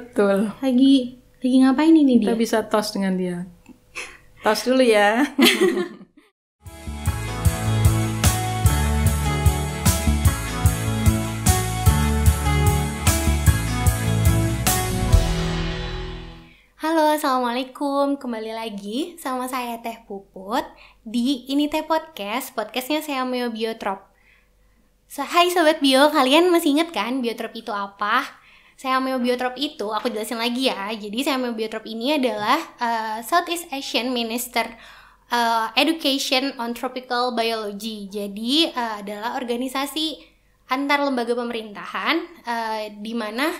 Betul. Lagi ngapain ini Kita dia? bisa tos dengan dia. Tos dulu ya. Halo, assalamualaikum. Kembali lagi sama saya Teh Puput di Ini Teh Podcast. Podcastnya saya Meo Biotrop. Hai Sobat Bio, kalian masih ingat kan Biotrop itu apa? Saya Meo Biotrop itu, aku jelasin lagi ya. Jadi saya Meo Biotrop ini adalah Southeast Asian Minister Education on Tropical Biology. Jadi adalah organisasi antar lembaga pemerintahan di mana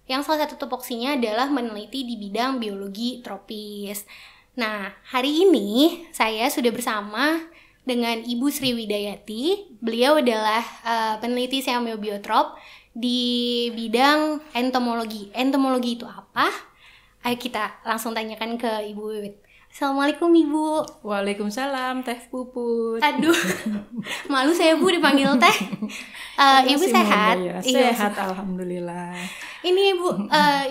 yang salah satu tupoksinya adalah meneliti di bidang biologi tropis. Nah, hari ini saya sudah bersama dengan Ibu Sri Widayati. Beliau adalah peneliti Seameo Biotrop di bidang entomologi. Entomologi itu apa? Ayo kita langsung tanyakan ke Ibu Wiwit. Assalamualaikum Ibu. Waalaikumsalam Teh Puput. Aduh, malu saya Bu dipanggil Teh. Ibu sehat? Ya. Sehat, alhamdulillah. Ini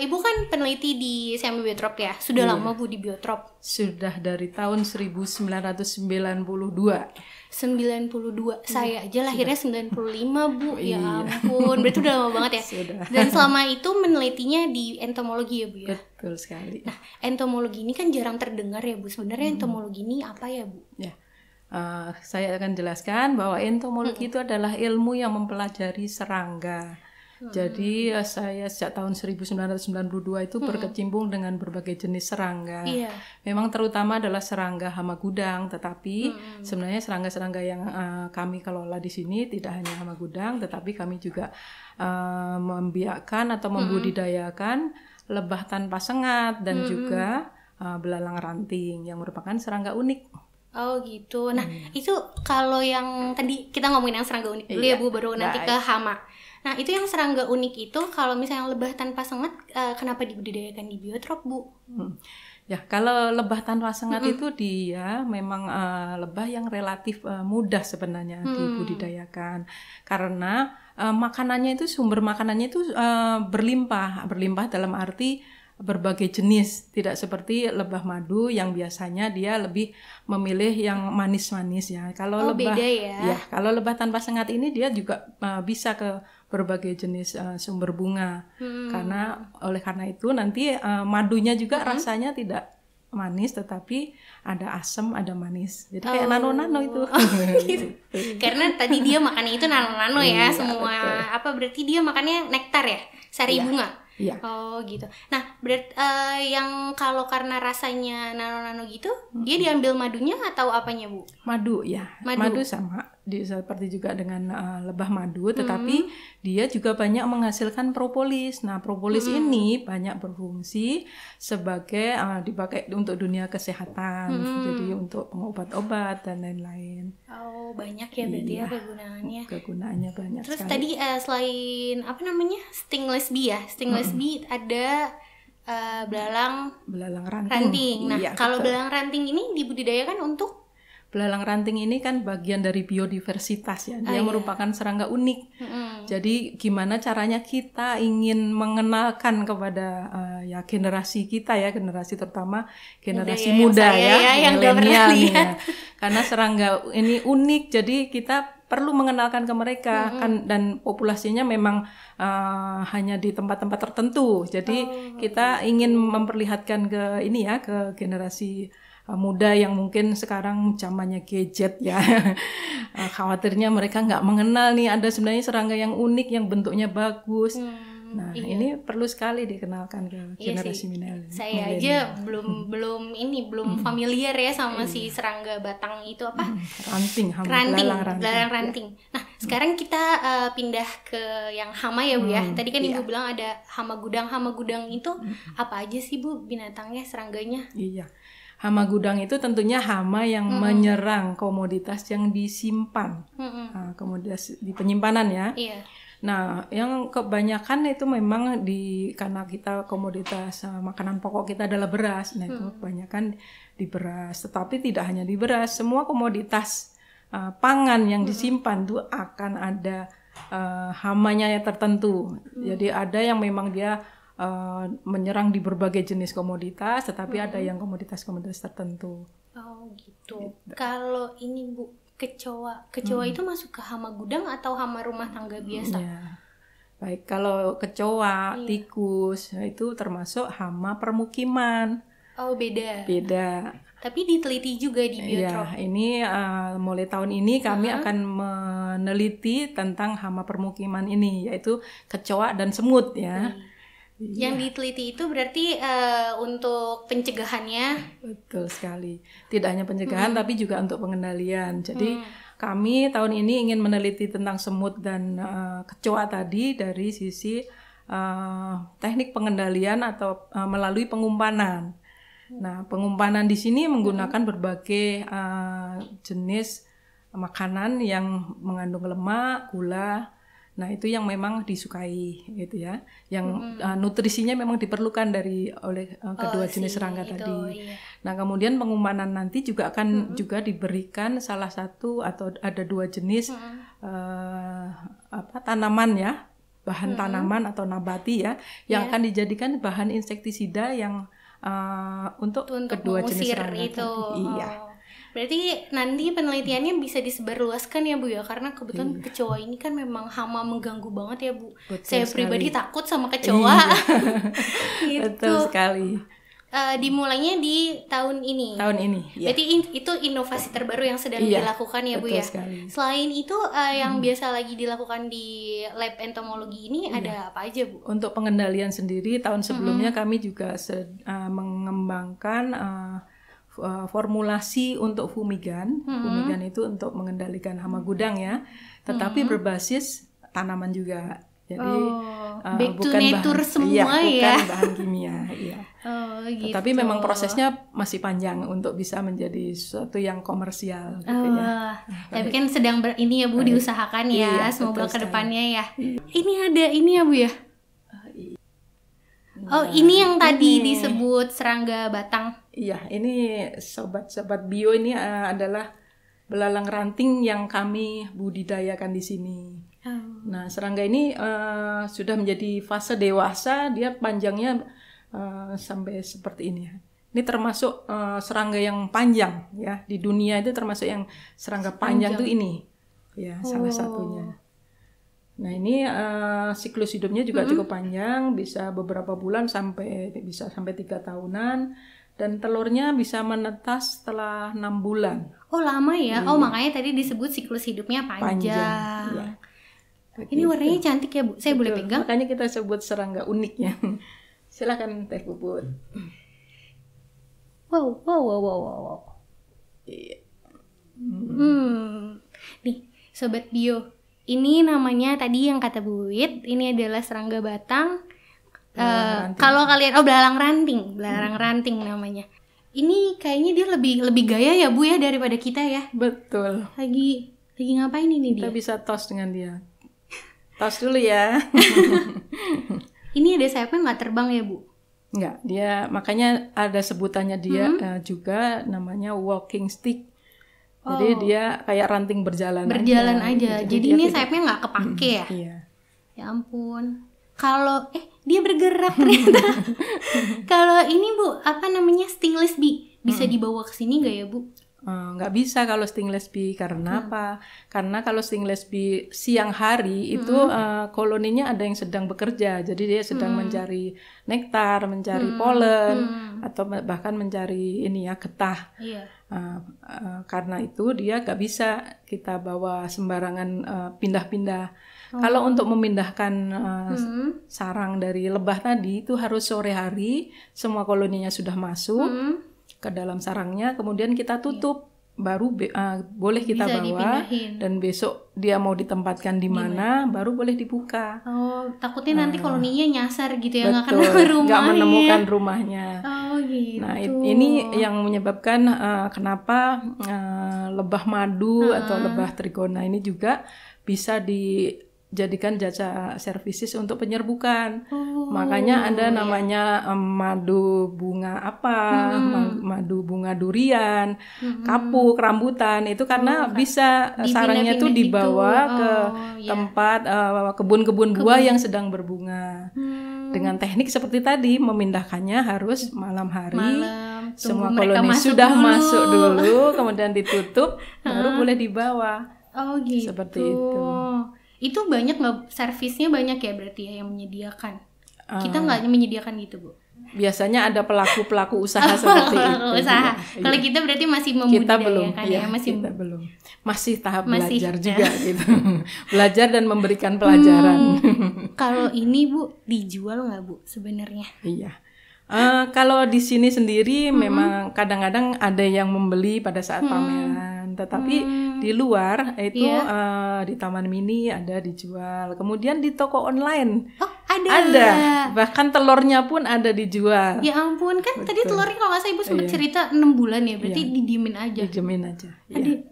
Ibu kan peneliti di Seameo Biotrop ya. Sudah lama Bu di Biotrop? Sudah dari tahun 1992. 92. Saya aja lahirnya 95 Bu. Ya ampun, berarti udah lama banget ya. Sudah. Dan selama itu menelitinya di entomologi ya Bu ya. Betul sekali. Nah, entomologi ini kan jarang terdengar ya Bu. Sebenarnya entomologi ini apa ya Bu? Ya. Saya akan jelaskan bahwa entomologi itu adalah ilmu yang mempelajari serangga. Jadi saya sejak tahun 1992 itu berkecimpung dengan berbagai jenis serangga. Iya. Memang terutama adalah serangga hama gudang, tetapi sebenarnya serangga-serangga yang kami kelola di sini tidak hanya hama gudang, tetapi kami juga membiakkan atau membudidayakan lebah tanpa sengat dan juga belalang ranting yang merupakan serangga unik. Oh gitu. Nah itu kalau yang tadi kita ngomongin yang serangga unik dulu ya Bu, baru nanti ke hama. Nah itu yang serangga unik itu kalau misalnya lebah tanpa sengat kenapa dibudidayakan di biotrop Bu? Ya kalau lebah tanpa sengat itu dia memang lebah yang relatif mudah sebenarnya dibudidayakan karena makanannya itu sumber makanannya itu berlimpah dalam arti berbagai jenis, tidak seperti lebah madu yang biasanya dia lebih memilih yang manis-manis ya. Kalau lebah beda ya. Kalau lebah tanpa sengat ini dia juga bisa ke berbagai jenis sumber bunga. Karena itu nanti madunya juga rasanya tidak manis tetapi ada asam, ada manis. Jadi kayak nano-nano itu. Gitu. Karena tadi dia makannya itu nano-nano ya, semua betul. apa berarti dia makannya nektar ya, sari bunga. Iya. Oh gitu. Nah, yang kalau karena rasanya nano-nano gitu, dia diambil madunya atau apanya Bu? Madu ya. Madu sama seperti juga dengan lebah madu, tetapi dia juga banyak menghasilkan propolis. Nah, propolis ini banyak berfungsi sebagai dipakai untuk dunia kesehatan, jadi untuk pengobat-obat dan lain-lain. Oh, banyak ya berarti ya kegunaannya. Kegunaannya banyak. Terus sekali. tadi selain apa namanya stingless bee ya, stingless bee ada belalang ranting. Nah, iya, kalau betul. belalang ranting ini dibudidayakan untuk Belalang ranting ini kan bagian dari biodiversitas ya. Dia merupakan serangga unik. Jadi gimana caranya kita ingin mengenalkan kepada generasi kita ya, generasi terutama generasi muda ya, milenial ya. Karena serangga ini unik, jadi kita perlu mengenalkan ke mereka kan, dan populasinya memang hanya di tempat-tempat tertentu. Jadi kita ingin memperlihatkan ke generasi muda yang mungkin sekarang zamannya gadget ya. Khawatirnya mereka nggak mengenal nih ada sebenarnya serangga yang unik yang bentuknya bagus. Ini perlu sekali dikenalkan ke generasi milenial. Saya aja belum familiar ya sama si serangga batang itu apa? Belalang ranting. Nah, sekarang kita pindah ke yang hama ya Bu ya. Tadi kan Ibu bilang ada hama gudang. Hama gudang itu apa aja sih Bu binatangnya, serangganya? Iya. Hama gudang itu tentunya hama yang menyerang komoditas yang disimpan, komoditas di penyimpanan ya. Iya. Nah, yang kebanyakan itu memang karena kita komoditas makanan pokok kita adalah beras. Nah, itu kebanyakan di beras. Tetapi tidak hanya di beras, semua komoditas pangan yang disimpan itu akan ada hamanya yang tertentu. Jadi ada yang memang dia menyerang di berbagai jenis komoditas, tetapi ada yang komoditas-komoditas tertentu. Oh gitu. Kalau ini Bu, kecoa itu masuk ke hama gudang atau hama rumah tangga biasa? Ya. Baik, kalau kecoa, tikus, itu termasuk hama permukiman. Oh beda. Beda. Tapi diteliti juga di Biotrop. Ya, ini mulai tahun ini kami akan meneliti tentang hama permukiman ini, yaitu kecoa dan semut ya. Yang diteliti itu berarti untuk pencegahannya? Betul sekali. Tidak hanya pencegahan, tapi juga untuk pengendalian. Jadi kami tahun ini ingin meneliti tentang semut dan kecoa tadi dari sisi teknik pengendalian atau melalui pengumpanan. Nah, pengumpanan di sini menggunakan berbagai jenis makanan yang mengandung lemak, gula. Nah, itu yang memang disukai gitu ya. Yang nutrisinya memang diperlukan oleh kedua jenis serangga tadi. Iya. Nah, kemudian pengumpanan nanti juga akan juga diberikan salah satu atau ada 2 jenis tanaman ya, bahan tanaman atau nabati ya, yang akan dijadikan bahan insektisida yang untuk kedua jenis serangga itu. tadi. Iya. Berarti nanti penelitiannya bisa disebarluaskan ya Bu ya, karena kebetulan kecoa ini kan memang hama mengganggu banget ya Bu. Betul Saya sekali. pribadi takut sama kecoa. Gitu. Betul sekali. Dimulainya di tahun ini. Tahun ini. Ya. Berarti itu inovasi terbaru yang sedang dilakukan ya Bu ya. Sekali. Selain itu yang biasa lagi dilakukan di lab entomologi ini ada apa aja Bu? Untuk pengendalian sendiri tahun sebelumnya kami juga mengembangkan formulasi untuk fumigan. Fumigan itu untuk mengendalikan hama gudang ya, tetapi berbasis tanaman juga. Jadi back to bukan nature bahan, semua bukan bahan kimia. Iya. Gitu. Tapi memang prosesnya masih panjang untuk bisa menjadi sesuatu yang komersial. Gitu ya. Tapi kan sedang ini ya Bu, diusahakan ya, semoga kedepannya ya. Ini ada ini ya Bu ya. Ini yang tadi disebut serangga batang. Iya, ini sobat-sobat bio ini adalah belalang ranting yang kami budidayakan di sini. Nah, serangga ini sudah menjadi fase dewasa, dia panjangnya sampai seperti ini ya. Ini termasuk serangga yang panjang ya, di dunia itu termasuk yang serangga panjang tuh ini. Ya, salah satunya. Nah, ini siklus hidupnya juga cukup panjang, bisa beberapa bulan bisa sampai 3 tahunan. Dan telurnya bisa menetas setelah 6 bulan. Oh lama ya? Oh makanya tadi disebut siklus hidupnya panjang. Ya. Ini warnanya cantik ya Bu? Saya boleh pegang? Makanya kita sebut serangga unik ya. Silakan Teh Puput. Wow. Iya. Nih Sobat Bio, ini namanya tadi yang kata Bu Wit, ini adalah serangga batang. Kalau kalian belalang ranting namanya. Ini kayaknya dia lebih gaya ya Bu ya daripada kita ya. Betul. Lagi ngapain ini kita dia? Bisa tos dengan dia. Tos dulu ya. Ini ada sayapnya nggak terbang ya Bu? Nggak, dia makanya ada sebutannya dia juga namanya walking stick. Jadi dia kayak ranting berjalan aja. Jadi ini sayapnya nggak kepake ya? Iya. Ya ampun. Kalau dia bergerak ternyata. Kalau ini Bu, apa namanya, stingless bee, bisa dibawa ke sini nggak ya Bu? Nggak bisa kalau stingless bee. Karena apa? Karena kalau stingless bee siang hari itu koloninya ada yang sedang bekerja. Jadi dia sedang mencari nektar, mencari polen, atau bahkan mencari getah. Iya. Karena itu dia nggak bisa kita bawa sembarangan pindah-pindah. Kalau untuk memindahkan sarang dari lebah tadi itu harus sore hari, semua koloninya sudah masuk ke dalam sarangnya, kemudian kita tutup, baru boleh kita bisa bawa dipindahin. Dan besok dia mau ditempatkan di mana baru boleh dibuka. Takutnya nanti koloninya nyasar gitu ya, nggak Betul, kenal rumahnya. nggak menemukan rumahnya. Gitu. Nah ini yang menyebabkan kenapa lebah madu atau lebah trigona ini juga bisa dijadikan jasa services untuk penyerbukan. Makanya ada namanya madu bunga madu bunga durian, kapuk, rambutan, itu karena bisa sarangnya tuh dibawa ke tempat kebun-kebun buah yang sedang berbunga. Dengan teknik seperti tadi, memindahkannya harus malam hari. Semua mereka koloni sudah masuk dulu, kemudian ditutup, baru boleh dibawa. Oh gitu. Seperti itu. Itu banyak nggak, servisnya banyak ya berarti ya yang menyediakan? Kita nggak menyediakan gitu, Bu? Biasanya ada pelaku usaha seperti itu. Usaha. Kalau kita berarti masih membudidayakan kita belum. Masih tahap belajar juga gitu. Belajar dan memberikan pelajaran. Kalau ini Bu, dijual nggak Bu sebenarnya? Iya. Kalau di sini sendiri memang kadang-kadang ada yang membeli pada saat pameran, tetapi di luar itu di Taman Mini ada dijual. Kemudian di toko online ada. Bahkan telurnya pun ada dijual. Ya ampun, kan tadi telurnya kalau nggak salah Ibu sempat cerita 6 bulan ya, berarti didiemin aja. Didiemin aja.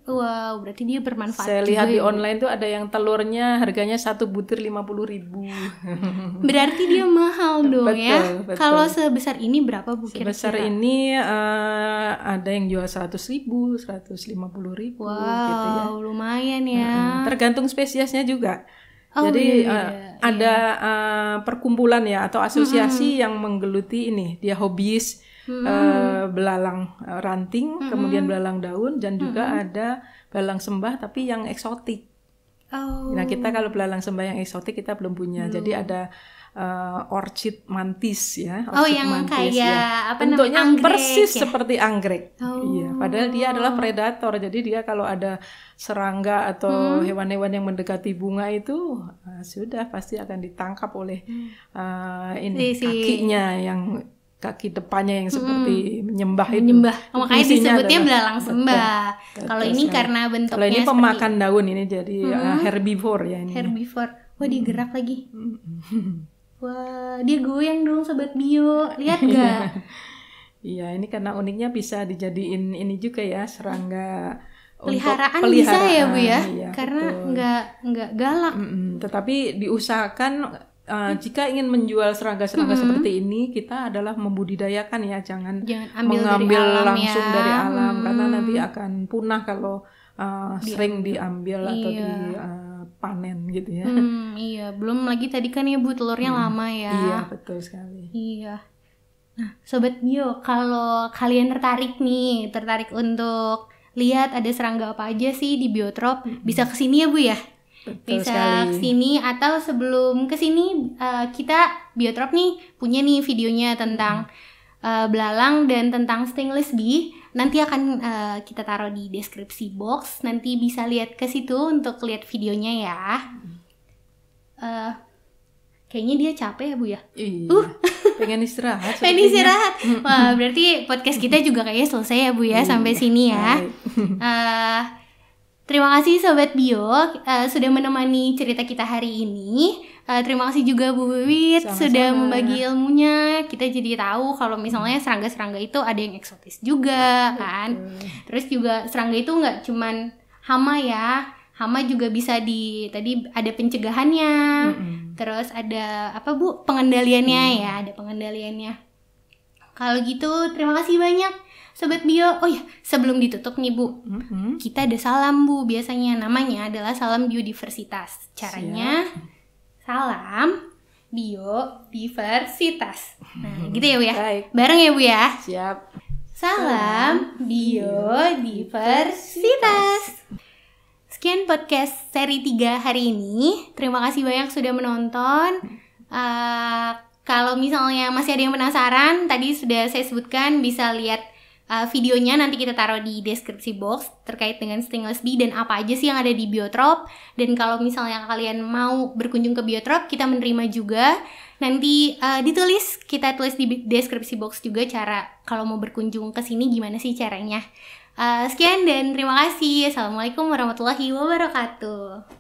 Wow, berarti dia bermanfaat. Saya lihat di online tuh ada yang telurnya harganya 1 butir 50.000. Berarti dia mahal dong ya. Kalau sebesar ini berapa Bu kira-kira? Sebesar ini ada yang jual 100.000, 150.000 wow, gitu ya. Lumayan ya. Tergantung spesiesnya juga. Jadi ada perkumpulan ya atau asosiasi yang menggeluti ini. Dia hobiis belalang ranting, kemudian belalang daun, dan juga ada belalang sembah tapi yang eksotik. Nah kita kalau belalang sembah yang eksotik kita belum punya. Jadi ada orchid mantis ya. Orchid yang mantis, kayak bentuknya persis ya? Seperti anggrek. Iya, padahal dia adalah predator. Jadi dia kalau ada serangga atau hewan-hewan yang mendekati bunga itu sudah pasti akan ditangkap oleh kakinya yang kaki depannya yang seperti menyembah itu. Makanya disebutnya belalang sembah. Kalau ini karena bentuknya. Kalau ini pemakan daun, ini jadi herbivore ya ini. Herbivore. Wah, dia gerak lagi. Wah, dia goyang dong Sobat Bio. Lihat gak? Iya, ini karena uniknya bisa dijadiin ini juga ya, serangga peliharaan bisa ya Bu ya? Iya, karena nggak galak. Tetapi diusahakan jika ingin menjual serangga-serangga seperti ini, kita adalah membudidayakan ya, jangan mengambil langsung dari alam, karena nanti akan punah kalau sering diambil atau dipanen gitu ya. Iya, belum lagi tadi kan ya Bu, telurnya lama ya. Iya, betul sekali. Iya. Nah, Sobat Bio, kalau kalian tertarik untuk lihat ada serangga apa aja sih di Biotrop, bisa kesini ya Bu ya? Betul bisa kesini, atau sebelum kesini kita Biotrop nih punya nih videonya tentang belalang dan tentang stingless bee. Nanti akan kita taruh di deskripsi box. Nanti bisa lihat ke situ untuk lihat videonya ya. Kayaknya dia capek ya Bu ya? Iya. Pengen istirahat. Wah, berarti podcast kita juga kayaknya selesai ya Bu ya, sampai sini ya. Terima kasih Sobat Bio sudah menemani cerita kita hari ini. Terima kasih juga Bu Wiwit sudah membagi ilmunya. Kita jadi tahu kalau misalnya serangga-serangga itu ada yang eksotis juga kan. Terus juga serangga itu nggak cuman hama ya. Hama juga bisa tadi ada pencegahannya. Terus ada apa Bu? Pengendaliannya ya, ada pengendaliannya. Kalau gitu terima kasih banyak Sobat Bio. Oh ya, sebelum ditutup nih Bu, kita ada salam Bu, biasanya namanya adalah salam biodiversitas. Caranya salam biodiversitas. Nah, gitu ya Bu ya. Baik. Bareng ya Bu ya. Siap. Salam biodiversitas. Sekian podcast seri 3 hari ini. Terima kasih banyak sudah menonton. Kalau misalnya masih ada yang penasaran, tadi sudah saya sebutkan, bisa lihat videonya, nanti kita taruh di deskripsi box terkait dengan stingless bee dan apa aja sih yang ada di Biotrop. Dan kalau misalnya kalian mau berkunjung ke Biotrop, kita menerima juga. Nanti kita tulis di deskripsi box juga cara kalau mau berkunjung ke sini gimana sih caranya. Sekian dan terima kasih. Assalamualaikum warahmatullahi wabarakatuh.